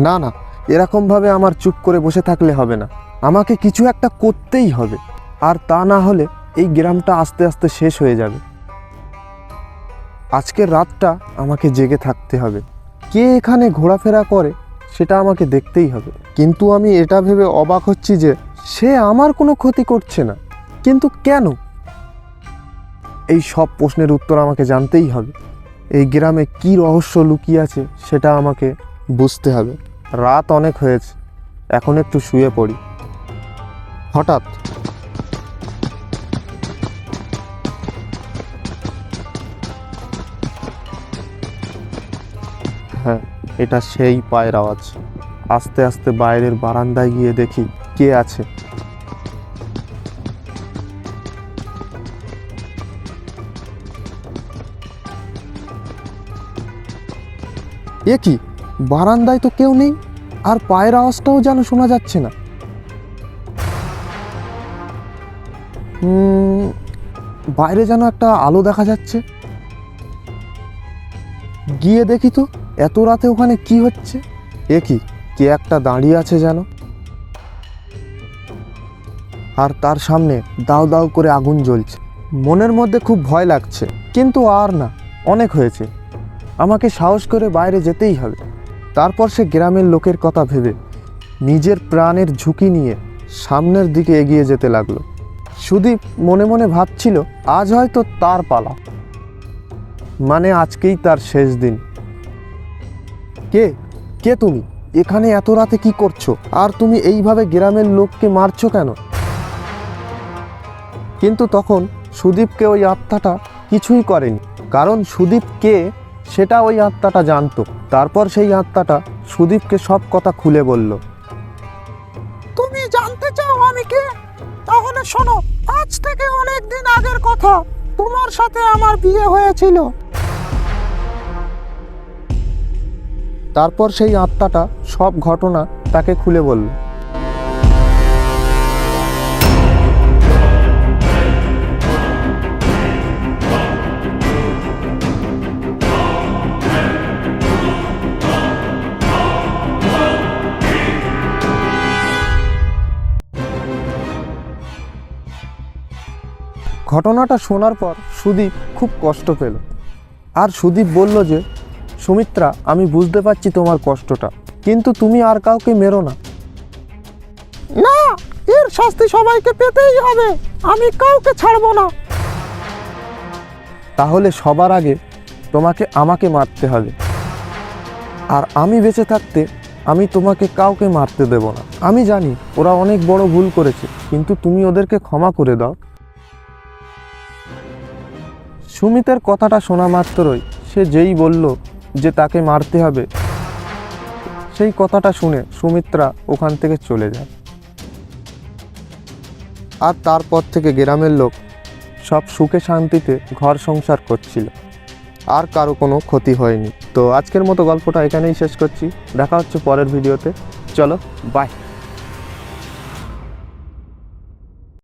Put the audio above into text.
না না, এরকমভাবে আমার চুপ করে বসে থাকলে হবে না, আমাকে কিছু একটা করতেই হবে। আর তা না হলে এই গ্রামটা আস্তে আস্তে শেষ হয়ে যাবে। আজকের রাতটা আমাকে জেগে থাকতে হবে। কে এখানে ঘোরাফেরা করে সেটা আমাকে দেখতেই হবে। কিন্তু আমি এটা ভেবে অবাক হচ্ছি যে সে আমার কোনো ক্ষতি করছে না, কিন্তু কেন? এই সব প্রশ্নের উত্তর আমাকে জানতেই হবে। এই গ্রামে কি রহস্য লুকিয়ে আছে সেটা আমাকে বুঝতে হবে। রাত অনেক হয়েছে, এখন একটু শুয়ে পড়ি। হঠাৎ হ্যাঁ, এটা সেই পায়ের আওয়াজ। আস্তে আস্তে বাইরের বারান্দায় গিয়ে দেখি কে আছে। এ কি, বারান্দায় তো কেউ নেই, আর পায়ের আওয়াজটাও যেন শোনা যাচ্ছে না। বাইরে যেন একটা আলো দেখা যাচ্ছে। গিয়ে দেখি তো এত রাতে ওখানে কি হচ্ছে। এ কি, কে একটা দাঁড়িয়ে আছে যেন, আর তার সামনে দাউ দাউ করে আগুন জ্বলছে। মনের মধ্যে খুব ভয় লাগছে, কিন্তু আর না, অনেক হয়েছে, আমাকে সাহস করে বাইরে যেতেই হবে। তারপর সে গ্রামের লোকের কথা ভেবে নিজের প্রাণের ঝুঁকি নিয়ে সামনের দিকে এগিয়ে যেতে লাগলো। সুদীপ মনে মনে ভাবছিল আজ হয়তো তার পালা, মানে আজকেই তার শেষ দিন। কে কে তুমি? এখানে এত রাতে কি করছো? আর তুমি এইভাবে গ্রামের লোককে মারছো কেন? কিন্তু তখন সুদীপকে ওই আত্মাটা কিছুই করেনি, কারণ সুদীপ কে সেটা ওই আত্মাটা জানতো। তারপর সেই আত্মাটা সুদীপকে সব কথা খুলে বলল। তুমি জানতে চাও আমি কে? তাহলে শোনো, আজ থেকে অনেক দিন আগের কথা, তোমার সাথে আমার বিয়ে হয়েছিল। তারপর সেই আত্মাটা সব ঘটনা তাকে খুলে বলল। ঘটনাটা শোনার পর সুদীপ খুব কষ্ট পেল। আর সুদীপ বলল যে, সুমিত্রা, আমি বুঝতে পারছি তোমার কষ্টটা, কিন্তু তুমি আর কাউকে মেরো না। না, এর শাস্তি সবাইকে পেতেই হবে, আমি কাউকে ছাড়বো না। তাহলে সবার আগে তোমাকে আমাকে মারতে হবে, আর আমি বেঁচে থাকতে আমি তোমাকে কাউকে মারতে দেব না। আমি জানি ওরা অনেক বড় ভুল করেছে, কিন্তু তুমি ওদেরকে ক্ষমা করে দাও। সুমিতের কথাটা শোনা মাত্রই সে যেই বলল যে তাকে মারতে হবে, সেই কথাটা শুনে সুমিত্রা ওখান থেকে চলে যায়। আর তারপর থেকে গ্রামের লোক সব সুখে শান্তিতে ঘর সংসার করছিল, আর কারো কোনো ক্ষতি হয়নি। তো আজকের মতো গল্পটা এখানেই শেষ করছি, দেখা হচ্ছে পরের ভিডিওতে। চলো, বাই।